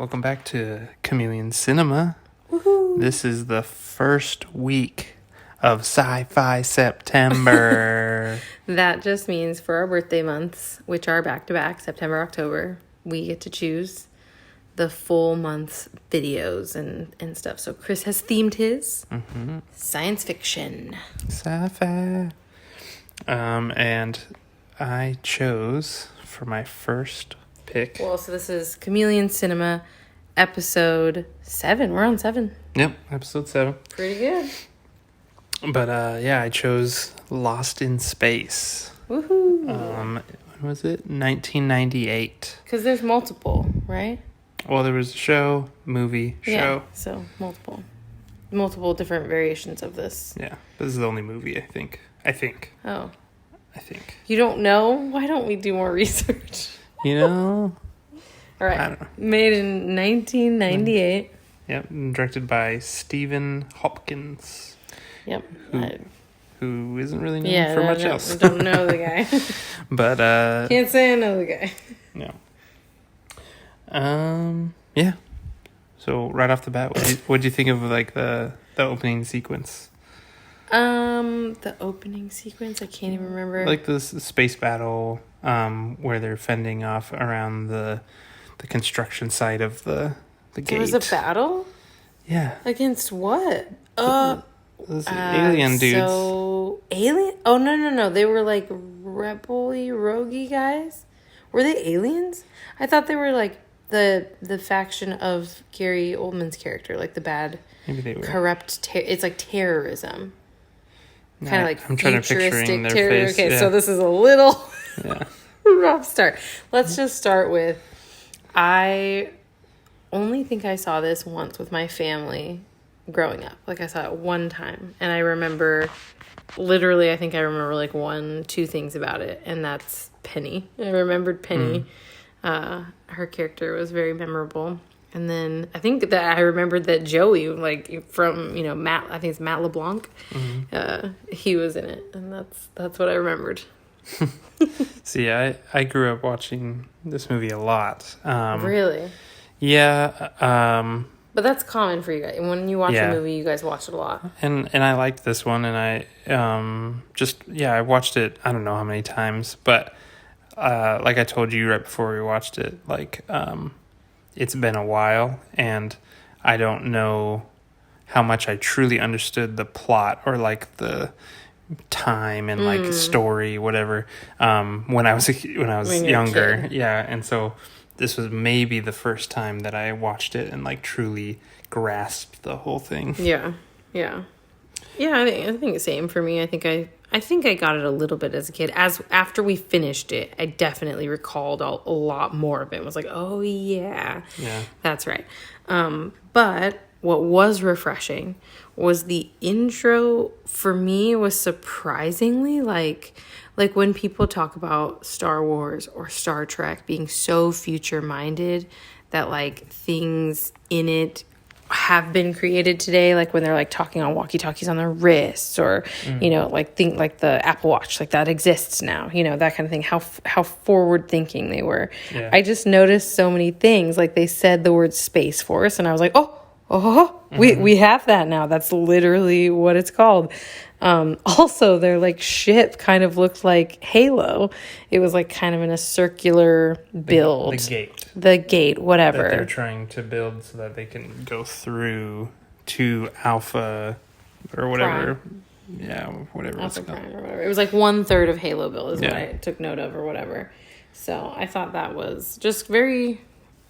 Welcome back to Chameleon Cinema. Woohoo! This is the first week of Sci-Fi September. That just means for our birthday months, which are back-to-back, September, October, we get to choose the full month's videos and stuff. So Chris has themed his science fiction. Sci-Fi. And I chose for my first pick. Well, so this is Chameleon Cinema, Ep.7. We're on 7. Yep, episode 7. Pretty good. But I chose Lost in Space. Woohoo! When was it? 1998. Because there's multiple, right? Well, there was a show, movie, show. Yeah, so multiple different variations of this. Yeah, this is the only movie, I think. Oh. I think. You don't know? Why don't we do more research? You know? All right. I don't know. Made in 1998. Yep, and directed by Stephen Hopkins. Yep. Who isn't really known for much else. I don't know the guy. But, Can't say I know the guy. No. Yeah. So, right off the bat, what'd you think of, like, the opening sequence? The opening sequence, I can't even remember. Like the space battle, where they're fending off around the construction site of the gate. There was a battle? Yeah. Against what? Those alien dudes. So, alien? Oh, no. They were like rebel-y, roguey guys? Were they aliens? I thought they were like the faction of Gary Oldman's character, like the bad, Maybe they were. corrupt, it's like terrorism. Kind of like I'm trying to futuristic their terror. face. Okay, yeah. so this is a little Yeah. rough start. Let's just start with, I only think I saw this once with my family growing up. Like I saw it one time, and I remember literally, I think I remember like 1-2 things about it, and that's Penny. I remembered Penny. Her character was very memorable. And then I think that I remembered that Joey, like from, Matt, I think it's Matt LeBlanc, he was in it. And that's what I remembered. See, I grew up watching this movie a lot. Really? Yeah. But that's common for you guys. When you watch a movie, you guys watch it a lot. And I liked this one, and I I watched it, I don't know how many times, but like I told you right before we watched it, like it's been a while, and I don't know how much I truly understood the plot or like the time and like story, whatever. When I was younger, yeah, and so this was maybe the first time that I watched it and like truly grasped the whole thing. Yeah. I think the same for me. I think I got it a little bit as a kid. After we finished it, I definitely recalled a lot more of it. I was like, oh yeah, that's right. But what was refreshing was the intro. For me, was surprisingly like when people talk about Star Wars or Star Trek being so future minded that like things in it have been created today, like when they're like talking on walkie-talkies on their wrists, or like think like the Apple Watch, like that exists now, that kind of thing, how forward thinking they were. I just noticed so many things, like they said the word Space Force, and I was like, we have that now. That's literally what it's called. Also, their like ship kind of looked like Halo. It was like kind of in a circular build. The gate, whatever. That they're trying to build so that they can go through to Alpha or whatever. Prime. Yeah, whatever Alpha it's called. Prime or whatever. It was like 1/3 of Halo build is what I took note of or whatever. So I thought that was just very,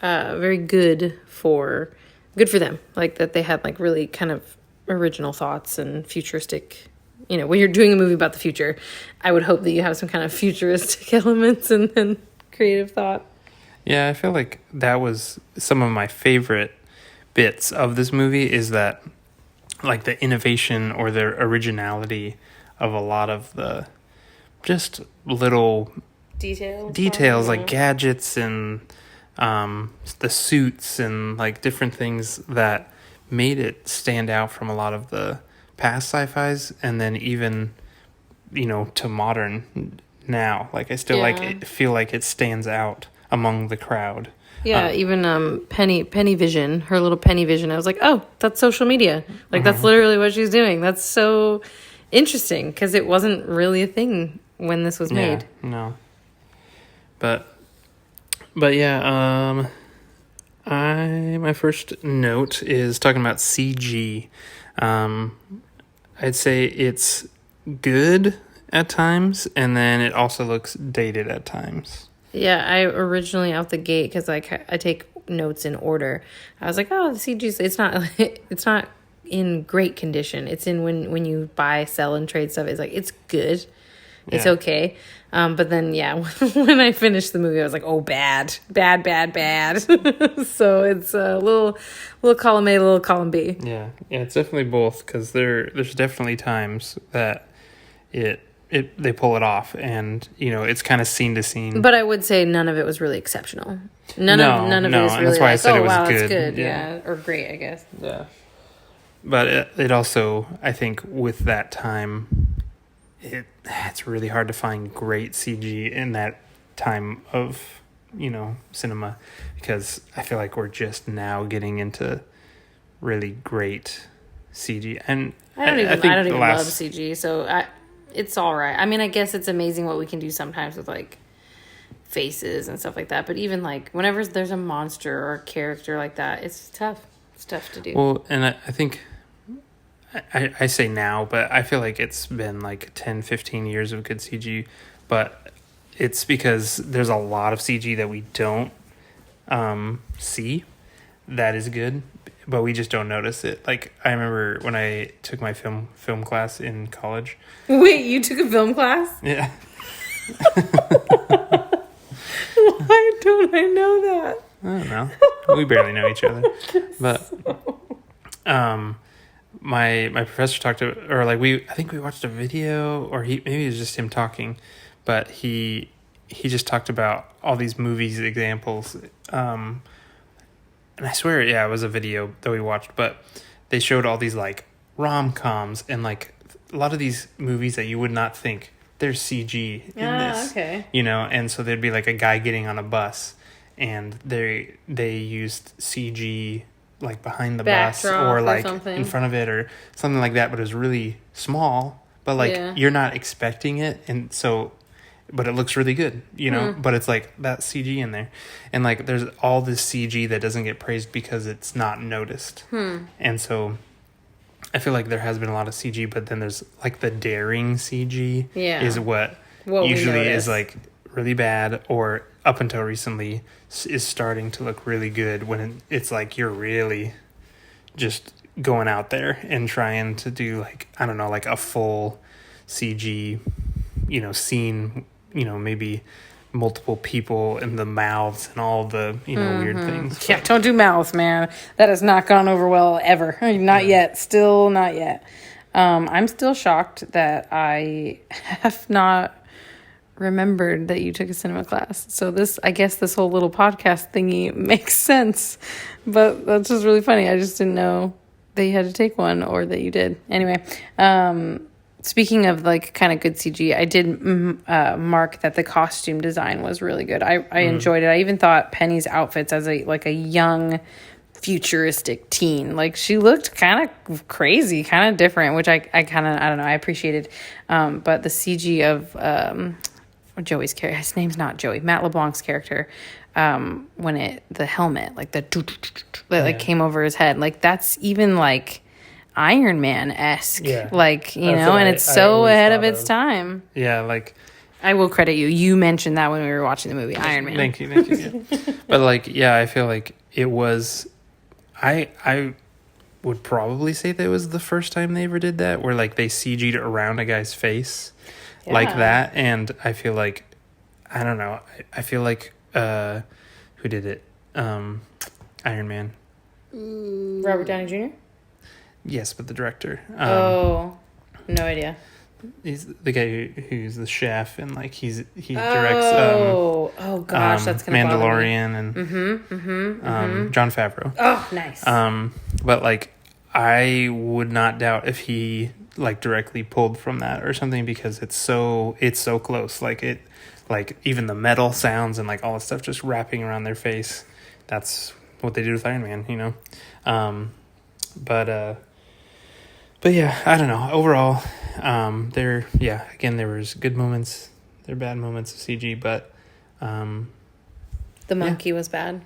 very good for them. Like that they had like really kind of original thoughts and futuristic. When you're doing a movie about the future, I would hope that you have some kind of futuristic elements and creative thought. Yeah, I feel like that was some of my favorite bits of this movie, is that like the innovation or the originality of a lot of the just little details like gadgets and the suits and like different things that made it stand out from a lot of the past sci-fis, and then even to modern now. Like I still feel like it stands out among the crowd Yeah, even Penny Vision, her little Penny Vision. I was like, oh, that's social media. Like, that's literally what she's doing. That's so interesting because it wasn't really a thing when this was made. No. But yeah, my first note is talking about CG. I'd say it's good at times, and then it also looks dated at times. Yeah, I originally out the gate, because I take notes in order. I was like, oh, the CG, it's not in great condition. It's in when you buy, sell, and trade stuff. It's like, it's good. It's okay. But then, yeah, when I finished the movie, I was like, oh, bad. So it's a little column A, little column B. Yeah, it's definitely both, because there's definitely times that they pull it off, and it's kind of scene to scene. But I would say none of it was really exceptional. None of it was really that's why like, I said it was wow, good. that's good. Yeah. Or great, I guess. Yeah. But it also, I think, with that time, it's really hard to find great CG in that time of cinema, because I feel like we're just now getting into really great CG, and I don't even love CG, so it's all right. I mean, I guess it's amazing what we can do sometimes with like faces and stuff like that. But even like whenever there's a monster or a character like that, it's tough. It's tough to do. Well, and I think I say now, but I feel like it's been like 10, 15 years of good CG, but it's because there's a lot of CG that we don't see that is good, but we just don't notice it. Like, I remember when I took my film class in college. Wait, you took a film class? Yeah. Why don't I know that? I don't know. We barely know each other. But my professor talked to, or like I think we watched a video, or maybe it was just him talking, but he just talked about all these movies examples, and I swear, it was a video that we watched, but they showed all these like rom-coms and like a lot of these movies that you would not think there's CG in this. Okay. And so there'd be like a guy getting on a bus, and they used CG like behind the bus or like in front of it or something like that, but it was really small, but like you're not expecting it, and so but it looks really good, but it's like that CG in there, and like there's all this CG that doesn't get praised because it's not noticed. And so I feel like there has been a lot of CG, but then there's like the daring CG is what usually is like really bad, or up until recently is starting to look really good, when it's like you're really just going out there and trying to do like, I don't know, like a full CG, scene, maybe multiple people in the mouths and all the, weird things. Yeah, don't do mouths, man. That has not gone over well ever. Not yet. Still not yet. I'm still shocked that I have not remembered that you took a cinema class. So I guess this whole little podcast thingy makes sense. But that's just really funny. I just didn't know that you had to take one, or that you did. Anyway, speaking of like kind of good CG, I did mark that the costume design was really good. I enjoyed it. I even thought Penny's outfits as a young futuristic teen, like she looked kind of crazy, kind of different, which I kind of, I don't know, I appreciated. But the CG of Joey's character, his name's not Joey, Matt LeBlanc's character, when the helmet, like that came over his head, like that's even like Iron Man-esque, like, and it's so ahead of its time. Yeah, like I will credit you. You mentioned that when we were watching the movie Iron Man. Thank you. Yeah. But like, I feel like it was. I would probably say that it was the first time they ever did that, where like they CG'd around a guy's face like that, and I feel like, I don't know. I feel like who did it? Iron Man. Robert Downey Jr.? Yes, but the director. No idea. He's the guy who's the chef, and like he directs. Oh gosh, that's gonna Mandalorian and Jon Favreau. Oh, nice. But like I would not doubt if he like directly pulled from that or something, because it's so close. Like even the metal sounds and like all the stuff just wrapping around their face that's what they did with Iron Man, you know. But yeah, I don't know. Overall, again, there was good moments, there were bad moments of CG, but the monkey was bad.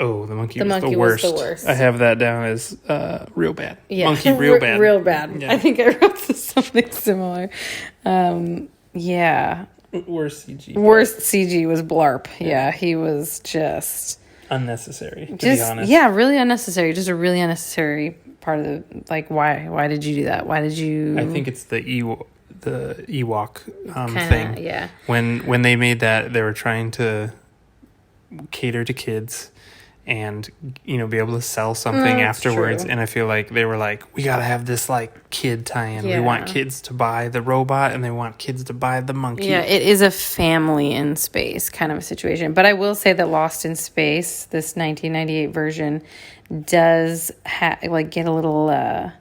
Oh, the monkey was the worst. I have that down as real bad. Yeah. Monkey real bad. Real bad. Yeah. I think I wrote something similar. Yeah. Worst CG. Worst CG was Blarp. Yeah, he was just... unnecessary, to be honest. Yeah, really unnecessary. Just a really unnecessary part of the... Like, why did you do that? Why did you... I think it's the Ewok Kinda, thing. Yeah. When they made that, they were trying to cater to kids and, you know, be able to sell something afterwards. True. And I feel like they were like, we got to have this, like, kid tie-in. Yeah. We want kids to buy the robot and they want kids to buy the monkey. Yeah, it is a family in space kind of a situation. But I will say that Lost in Space, this 1998 version, does get a little, I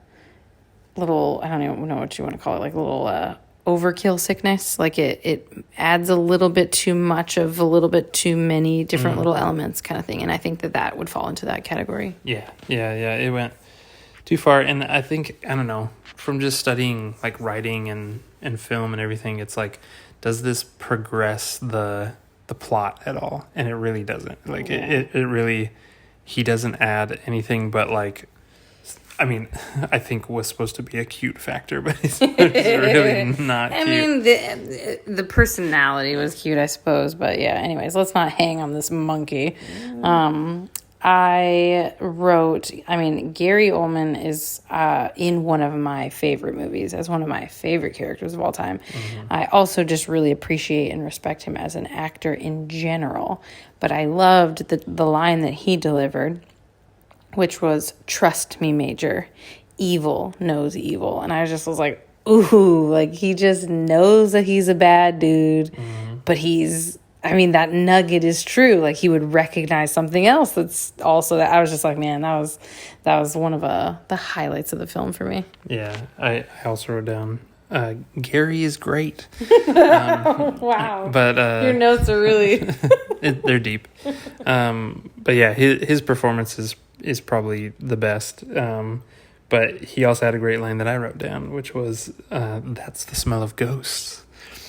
don't even know what you want to call it, like a little overkill sickness. Like it adds a little bit too much of a little bit too many different little elements kind of thing. And I think that would fall into that category. Yeah. It went too far. And I think, I don't know, from just studying like writing and film and everything, it's like, does this progress the plot at all? And it really doesn't. Like it really, he doesn't add anything but like, I mean, I think was supposed to be a cute factor, but it's really not cute. I mean, the personality was cute, I suppose. But yeah, anyways, let's not hang on this monkey. I mean, Gary Oldman is in one of my favorite movies as one of my favorite characters of all time. I also just really appreciate and respect him as an actor in general. But I loved the line that he delivered, which was, "Trust me, Major, evil knows evil." And I was like, ooh, like he just knows that he's a bad dude, but that nugget is true. Like he would recognize something else that's also that. I was just like, man, that was one of the highlights of the film for me. Yeah, I also wrote down, Gary is great. Wow. But your notes are really... they're deep. But yeah, his performance is probably the best. But he also had a great line that I wrote down, which was, "That's the smell of ghosts."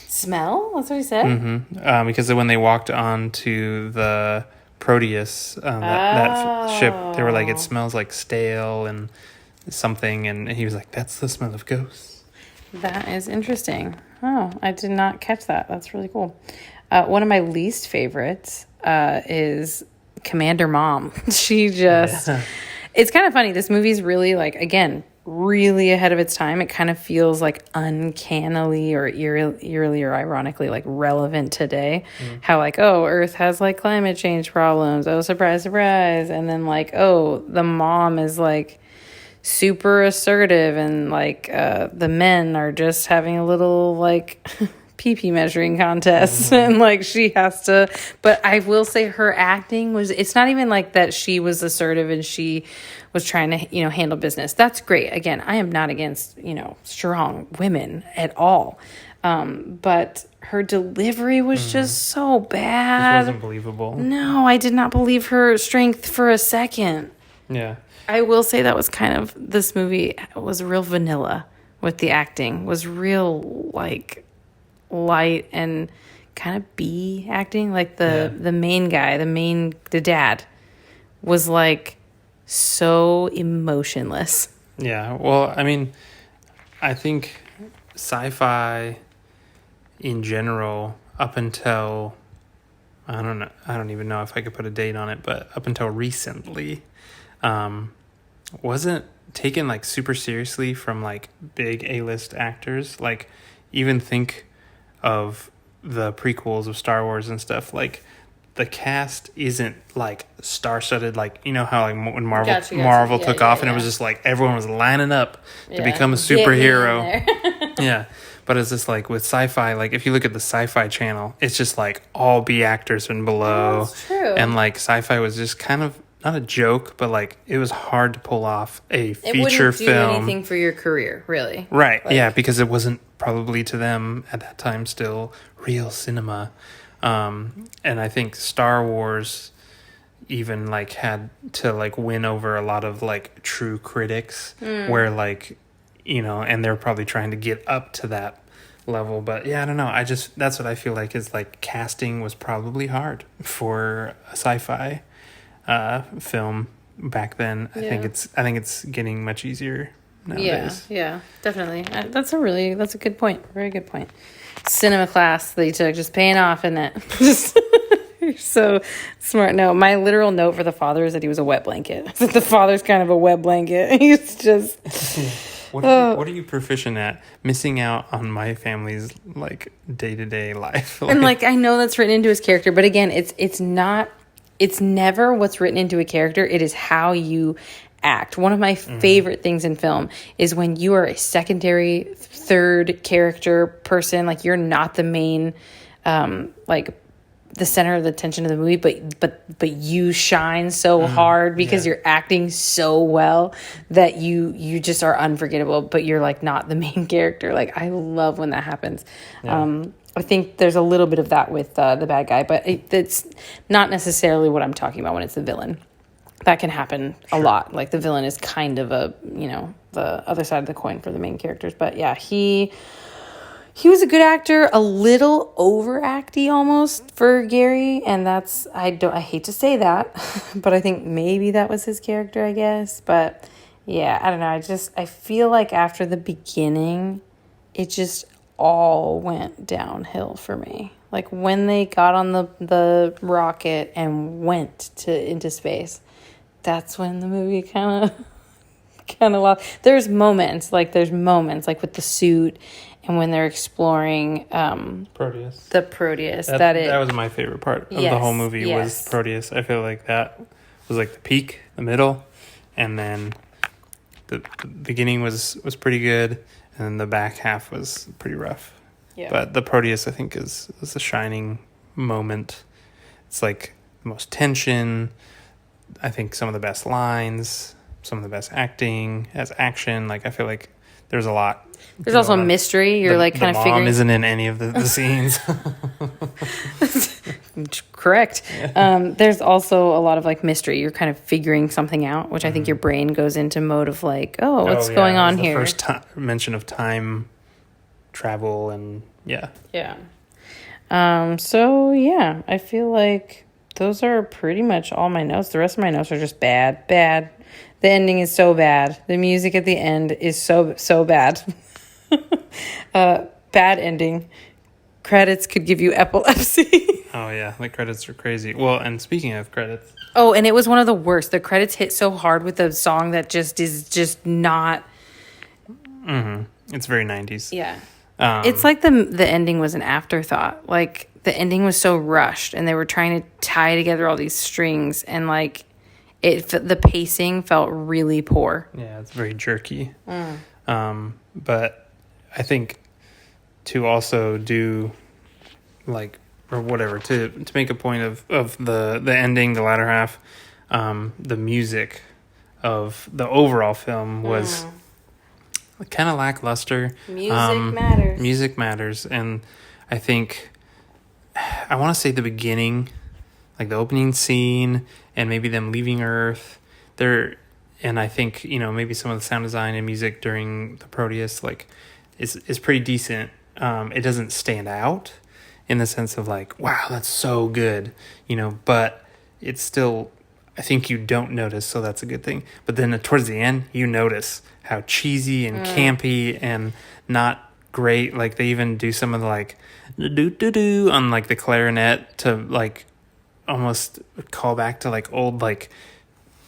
Smell? That's what he said? Mm-hmm. Because when they walked onto the Proteus, that ship, they were like, it smells like stale and something. And he was like, "That's the smell of ghosts." That is interesting. Oh, I did not catch that. That's really cool. One of my least favorites is Commander Mom. She just... Yeah. It's kind of funny. This movie's really, like, again, really ahead of its time. It kind of feels, like, uncannily or eerily or ironically, like, relevant today. How, like, oh, Earth has, like, climate change problems. Oh, surprise, surprise. And then, like, oh, the mom is, like, super assertive and, like, the men are just having a little, like... pee-pee measuring contests and like she has to, but I will say her acting it's not even like that she was assertive and she was trying to, you know, handle business. That's great. Again, I am not against, you know, strong women at all. But her delivery was just so bad. It wasn't believable. No, I did not believe her strength for a second. Yeah. I will say that was kind of, this movie was real vanilla with the acting, was real like light and kind of B acting. Like the main guy, the dad was like so emotionless. Yeah. Well, I mean, I think sci-fi in general, up until, I don't even know if I could put a date on it, but up until recently, wasn't taken like super seriously from like big A-list actors. Like even think of the prequels of Star Wars and stuff. Like the cast isn't like star-studded, like, you know how like when Marvel took off and it was just like everyone was lining up to become a superhero. Yeah. But it's just like with sci-fi, like if you look at the Sci-Fi Channel, it's just like all B actors and below. Oh, that's true. And like sci-fi was just kind of not a joke, but like it was hard to pull off a feature film. It wouldn't do anything for your career, really. Right. Like, yeah, because it wasn't probably to them at that time still real cinema. And I think Star Wars, even like had to like win over a lot of like true critics, where like, you know, and they're probably trying to get up to that level. But yeah, I don't know. That's what I feel like is like casting was probably hard for a sci-fi film back then. I think it's getting much easier nowadays. Yeah, definitely. That's a good point. Very good point. Cinema class that you took, just paying off, isn't it? Just you're so smart. No, my literal note for the father is that he was a wet blanket. I said the father's kind of a wet blanket. He's just. What are you proficient at? Missing out on my family's like day-to-day life. And like I know that's written into his character, but again, it's never what's written into a character. It is how you act. One of my favorite things in film is when you are a secondary, third character person, like you're not the main like the center of the attention of the movie, but you shine so hard because you're acting so well that you just are unforgettable, but you're like not the main character. Like I love when that happens. I think there's a little bit of that with the bad guy, but it's not necessarily what I'm talking about when it's the villain. That can happen a lot. Like the villain is kind of a, you know, the other side of the coin for the main characters. But yeah, he was a good actor, a little overacty almost for Gary, and that's I hate to say that, but I think maybe that was his character, I guess. But yeah, I don't know. I feel like after the beginning, it just all went downhill for me. Like when they got on the rocket and went into space, that's when the movie kind of lost. There's moments like with the suit and when they're exploring Proteus. The Proteus. That was my favorite part of the whole movie was Proteus. I feel like that was like the peak, the middle, and then the beginning was pretty good, and the back half was pretty rough. Yeah. But the Proteus, I think, is the shining moment. It's like the most tension. I think some of the best lines, some of the best acting as action. Like I feel like there's a lot. There's also a mystery. You're like kind of figuring. The mom isn't in any of the scenes. Correct. Yeah. There's also a lot of like mystery. You're kind of figuring something out, which I think your brain goes into mode of like, what's going on here? First mention of time travel and yeah. So yeah, I feel like those are pretty much all my notes. The rest of my notes are just bad. The ending is so bad. The music at the end is so bad. Bad ending. Credits could give you epilepsy. Oh yeah, the credits are crazy. Well, and speaking of credits. Oh, and it was one of the worst. The credits hit so hard with a song that is not. It's very 90s. Yeah. It's like the ending was an afterthought. Like the ending was so rushed, and they were trying to tie together all these strings, and like the pacing felt really poor. Yeah, it's very jerky. But I think to also do like or whatever to make a point of the ending, the latter half, the music of the overall film was kind of lackluster. Music matters, and I think I want to say the beginning, like the opening scene, and maybe them leaving Earth. And I think maybe some of the sound design and music during the Proteus like is pretty decent. It doesn't stand out in the sense of like, wow, that's so good, but it's still, I think you don't notice, so that's a good thing. But then towards the end, you notice how cheesy and campy and not great. Like they even do some of the like do on like the clarinet to like almost call back to like old like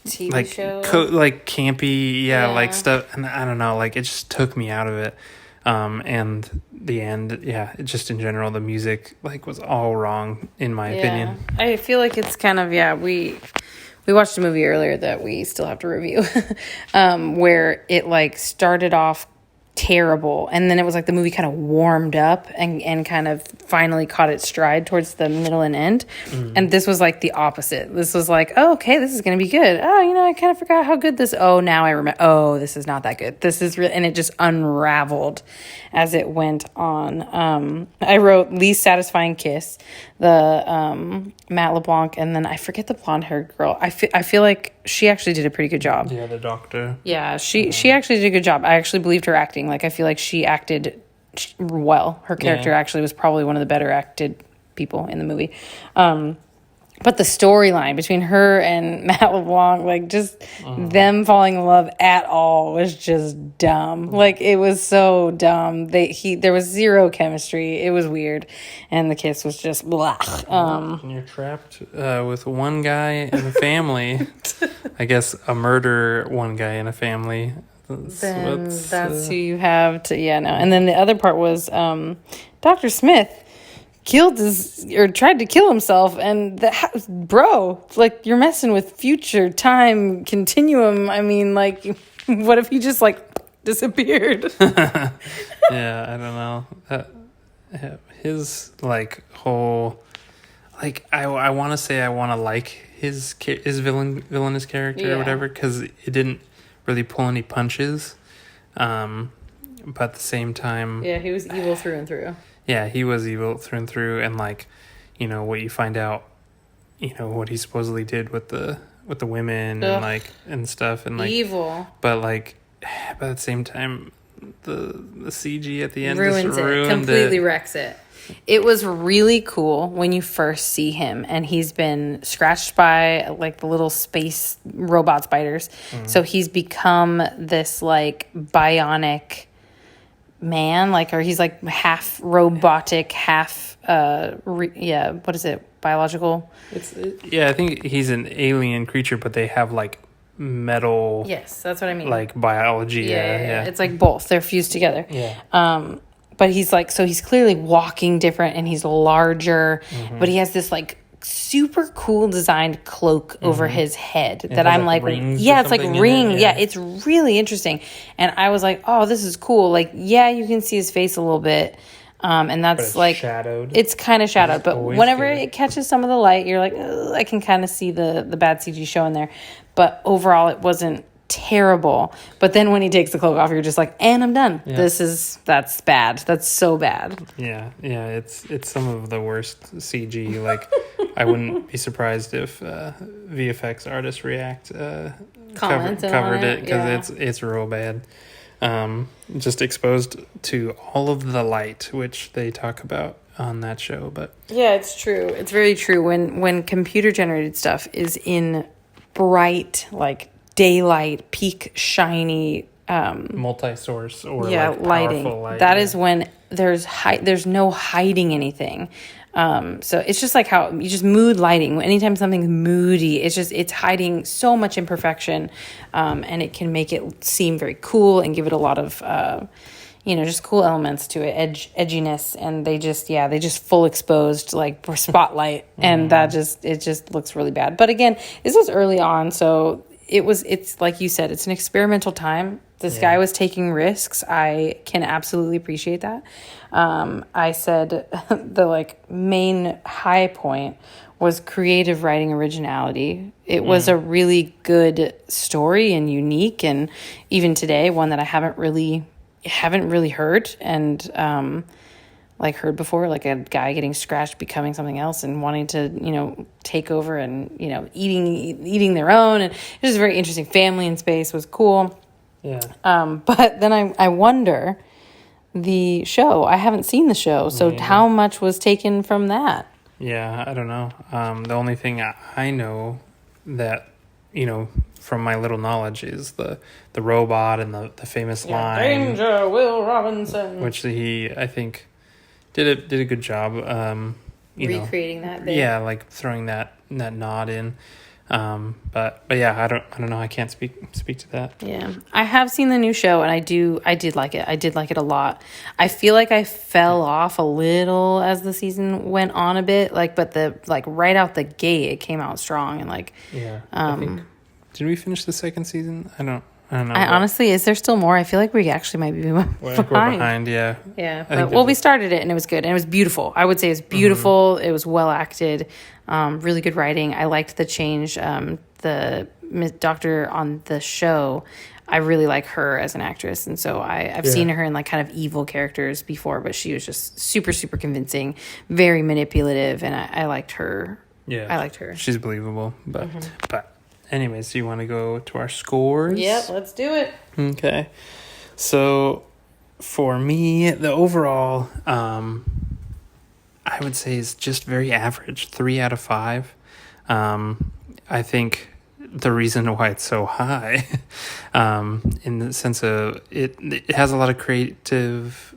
TV like show, like campy, like stuff. And I don't know, like it just took me out of it. And the end, it just in general, the music like was all wrong in my opinion. I feel like it's kind of we watched a movie earlier that we still have to review, where it like started off terrible, and then it was like the movie kind of warmed up and kind of finally caught its stride towards the middle and end. And this was like the opposite. This was like, oh, okay, this is gonna be good. I kind of forgot how good this. Now I remember. This is not that good. This is real. And it just unraveled as it went on. I wrote least satisfying kiss, Matt LeBlanc, and then I forget the blonde-haired girl. I feel like she actually did a pretty good job. Yeah, the doctor. Yeah, she actually did a good job. I actually believed her acting. Like, I feel like she acted well. Her character actually was probably one of the better acted people in the movie. But the storyline between her and Matt LeBlanc, like, just them falling in love at all was just dumb. Like, it was so dumb. There was zero chemistry. It was weird. And the kiss was just blah. And you're trapped with one guy in a family. I guess a murder one guy in a family. That's who you have to, no. And then the other part was Dr. Smith tried to kill himself, and bro, like, you're messing with future time continuum. I mean, like, what if he just, like, disappeared? Yeah, I don't know. His, like, whole, like, I want to say I want to like his villainous character or whatever, because it didn't really pull any punches, but at the same time, he was evil through and through. Yeah, he was evil through and through, and, like, what you find out, what he supposedly did with the women and, like, and stuff, and, like, evil. But, like, at the same time, the CG at the end ruins just completely wrecks it. It was really cool when you first see him, and he's been scratched by, like, the little space robot spiders. So he's become this, like, bionic man, like, or he's like half robotic, half what is it, biological? I think he's an alien creature, but they have, like, metal. Yes, that's what I mean. Like, biology. Yeah. It's like both. They're fused together. Yeah. But he's like, so he's clearly walking different, and he's larger, but he has this, like, super cool designed cloak over his head that I'm like, it's like ring. Yeah, it's really interesting. And I was like, oh, this is cool. Like, you can see his face a little bit. And that's like shadowed. It's kind of shadowed, but whenever it catches some of the light, you're like, I can kind of see the bad CG showing there. But overall, it wasn't terrible. But then when he takes the cloak off, you're just like, and I'm done. Yeah. That's bad. That's so bad. Yeah, it's some of the worst CG. Like, I wouldn't be surprised if VFX artist React covered it, because it's real bad. Just exposed to all of the light, which they talk about on that show. But yeah, it's true. It's very true. When computer generated stuff is in bright, like, daylight, peak shiny, multi-source or lighting. Light, that is when there's no hiding anything. So it's just like how you just mood lighting. Anytime something's moody, it's hiding so much imperfection, and it can make it seem very cool and give it a lot of just cool elements to it, edginess, and they just full exposed, like, for spotlight, and it just looks really bad. But again, this was early on, so it's like you said, it's an experimental time. This guy was taking risks. I can absolutely appreciate that. I said the, like, main high point was creative writing originality. It was a really good story and unique, and even today, one that I haven't really heard, and like, heard before, like a guy getting scratched, becoming something else, and wanting to, take over, and, eating their own. And it was very interesting. Family in space was cool. Yeah. But then I wonder, the show, I haven't seen the show, so how much was taken from that? Yeah, I don't know. The only thing I know that, from my little knowledge is the robot and the famous line. Danger, Will Robinson. Which he, I think, did a good job. Recreating that bit. Yeah, like throwing that nod in. But yeah, I don't know. I can't speak to that. Yeah, I have seen the new show, and I did like it. I did like it a lot. I feel like I fell off a little as the season went on a bit, but right out the gate, it came out strong, and I think, did we finish the second season? I don't know. Honestly, is there still more? I feel like we actually might be behind. We're behind, yeah. Yeah, we started it, and it was good, and it was beautiful. I would say it was beautiful. It was well acted, really good writing. I liked the change. the doctor on the show, I really like her as an actress. And so I've seen her in like kind of evil characters before, but she was just super, super convincing, very manipulative. And I liked her. Yeah. I liked her. She's believable. But anyways, do you want to go to our scores? Yep, let's do it. Okay. So for me, the overall, I would say is just very average, 3 out of 5. I think the reason why it's so high, in the sense of it has a lot of creative,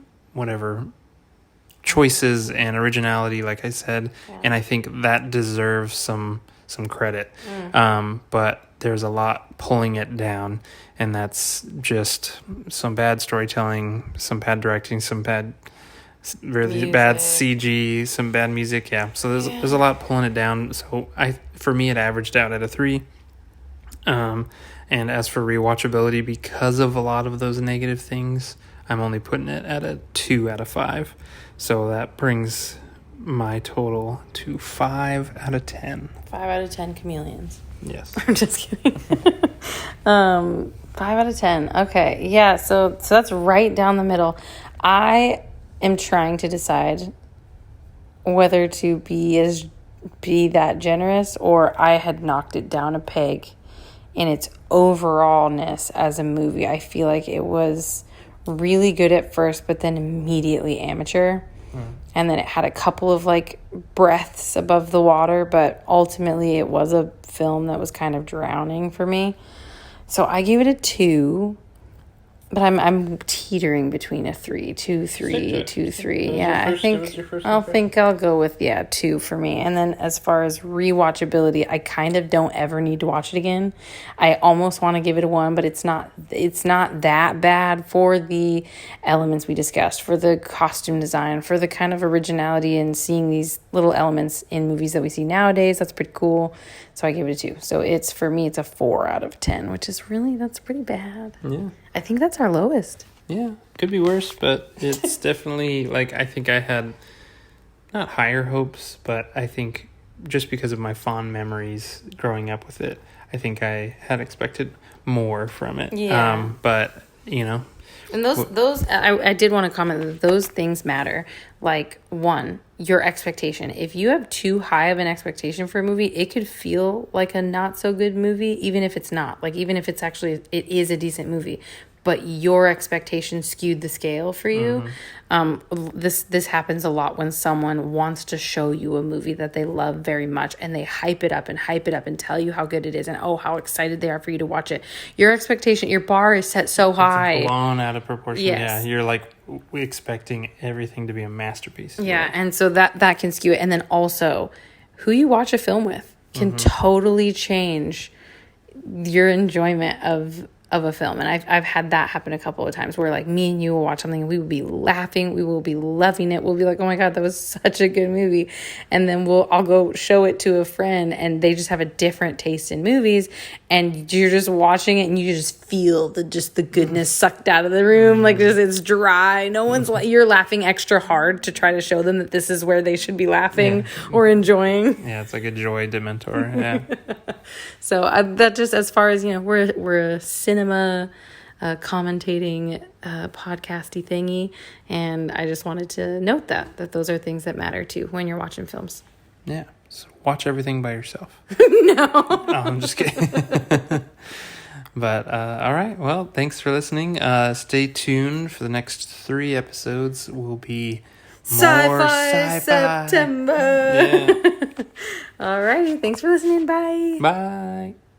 choices and originality, like I said, and I think that deserves some credit. But there's a lot pulling it down, and that's just some bad storytelling, some bad directing, some bad, really bad CG, some bad music. Yeah, so there's a lot pulling it down. So for me, it averaged out at a 3. And as for rewatchability, because of a lot of those negative things, I'm only putting it at a 2 out of 5. So that brings my total to 5 out of 10. 5 out of 10 chameleons. Yes. I'm just kidding. 5 out of 10. Okay. Yeah. So that's right down the middle. I am trying to decide whether to be that generous, or I had knocked it down a peg in its overallness as a movie. I feel like it was really good at first, but then immediately amateur. And then it had a couple of like breaths above the water, but ultimately it was a film that was kind of drowning for me. So I gave it a 2, but I'm teetering between a 3, 2, 3, 2, 3. Yeah, I think I'll go with 2 for me. And then as far as rewatchability, I kind of don't ever need to watch it again. I almost want to give it a 1, but it's not that bad for the elements we discussed, for the costume design, for the kind of originality and seeing these little elements in movies that we see nowadays. That's pretty cool. So I gave it a 2. So for me, it's a 4 out of 10, which is that's pretty bad. Yeah. I think that's our lowest. Yeah, could be worse, but it's definitely, I think I had not higher hopes, but I think just because of my fond memories growing up with it, I think I had expected more from it. Yeah. But, And those I did want to comment that those things matter. Like, 1, your expectation. If you have too high of an expectation for a movie, it could feel like a not so good movie, even if it's not. Like, even if it is a decent movie, but your expectations skewed the scale for you. This happens a lot when someone wants to show you a movie that they love very much, and they hype it up and tell you how good it is and how excited they are for you to watch it. Your expectation, your bar is set so high. It's blown out of proportion. Yes. Yeah, you're expecting everything to be a masterpiece. Yeah, and so that can skew it. And then also, who you watch a film with can totally change your enjoyment of a film. And I've had that happen a couple of times where me and you will watch something and we will be laughing, we will be loving it, we'll be like, oh my god, that was such a good movie, and then I'll go show it to a friend and they just have a different taste in movies, and you're just watching it and you just feel the goodness sucked out of the room. It's dry, no one's you're laughing extra hard to try to show them that this is where they should be laughing or enjoying. Yeah, it's like a joy dementor. Yeah. So that just, as far as we're a cinema commentating podcasty thingy, and I just wanted to note that those are things that matter too when you're watching films. Yeah, so watch everything by yourself. No. I'm just kidding. But all right, well, thanks for listening. Stay tuned for the next 3 episodes. Will be more sci-fi September. Yeah. All righty, thanks for listening. Bye. Bye.